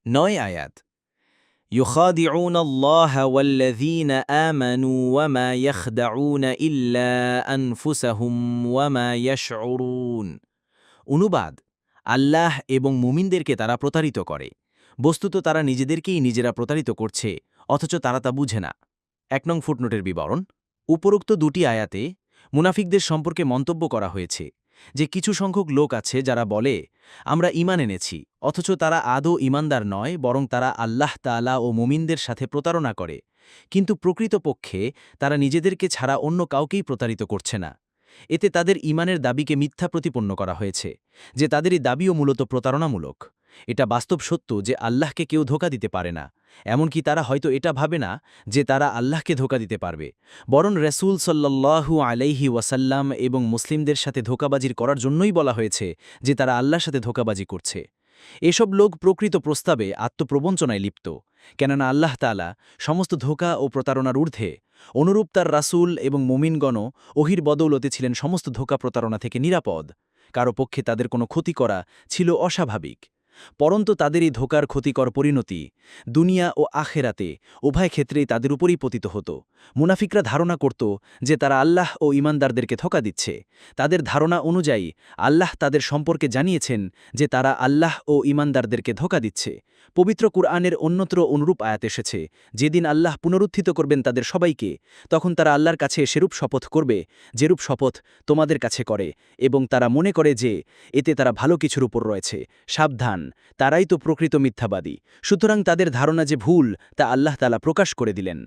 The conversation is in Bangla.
9 আয়াত يخادعون الله والذين آمنوا وما يخدعون إلا أنفسهم وما يشعرون অনুবাদ আল্লাহ এবং মুমিনদেরকে তারা প্রতারিত করে বস্তুত তারা নিজেদেরকেই নিজেরা প্রতারিত করছে অথচ তারা তা বুঝে না 1 নং ফুটনোটের বিবরণ উপরোক্ত দুটি আয়াতে মুনাফিকদের সম্পর্কে মন্তব্য করা হয়েছে যে কিছু সংখ্যক লোক আছে যারা বলে আমরা ঈমান এনেছি অথচ তারা আদৌ ঈমানদার নয় বরং তারা আল্লাহ তাআলা ও মুমিনদের সাথে প্রতারণা করে কিন্তু প্রকৃতপক্ষে তারা নিজেদেরকে ছাড়া অন্য কাউকেই প্রতারিত করছে না এতে তাদের ঈমানের দাবিকে মিথ্যা প্রতিপন্ন করা হয়েছে যে তাদেরই দাবিও মূলত প্রতারণামূলক এটা বাস্তব সত্য যে আল্লাহকে কেউ ধোঁকা দিতে পারে না এমনকি তারা হয়তো এটা ভাবে না যে তারা আল্লাহকে ধোঁকা দিতে পারবে বরং রাসূল সাল্লাল্লাহু আলাইহি ওয়াসাল্লাম এবং মুসলিমদের সাথে ধোঁকাবাজির করার জন্যই বলা হয়েছে যে তারা আল্লাহর সাথে ধোঁকাবাজি করছে এসব লোক প্রকৃত প্রস্তাবে আত্মপ্রবঞ্চনায় লিপ্ত কেননা আল্লাহ তাআলা সমস্ত ধোঁকা ও প্রতারণার ঊর্ধ্বে অনুরূপ তার রাসূল এবং মুমিনগণও ওহির বদৌলতে ছিলেন সমস্ত ধোঁকা প্রতারণা থেকে নিরাপদ কারো পক্ষে তাদের কোনো ক্ষতি করা ছিল অস্বাভাবিক পরন্তু তাদের এই ধোঁকার ক্ষতিকর পরিণতি দুনিয়া ও আখেরাতে উভয় ক্ষেত্রেই তাদের উপরই পতিত হতো মুনাফিকরা ধারণা করত যে তারা আল্লাহ ও ঈমানদারদেরকে ধোঁকা দিচ্ছে তাদের ধারণা অনুযায়ী আল্লাহ তাদের সম্পর্কে জানিয়েছেন যে তারা আল্লাহ ও ঈমানদারদেরকে ধোঁকা দিচ্ছে পবিত্র কুরআনের অন্যত্র অনুরূপ আয়াত এসেছে যেদিন আল্লাহ পুনরুত্থিত করবেন তাদের সবাইকে তখন তারা আল্লাহর কাছে সেরূপ শপথ করবে যেরূপ শপথ তোমাদের কাছে করে এবং তারা মনে করে যে এতে তারা ভালো কিছুর উপর রয়েছে সাবধান তারাই তো প্রকৃত মিথ্যাবাদী সুতরাং তাদের ধারণা যে ভুল তা আল্লাহ তাআলা প্রকাশ করে দিলেন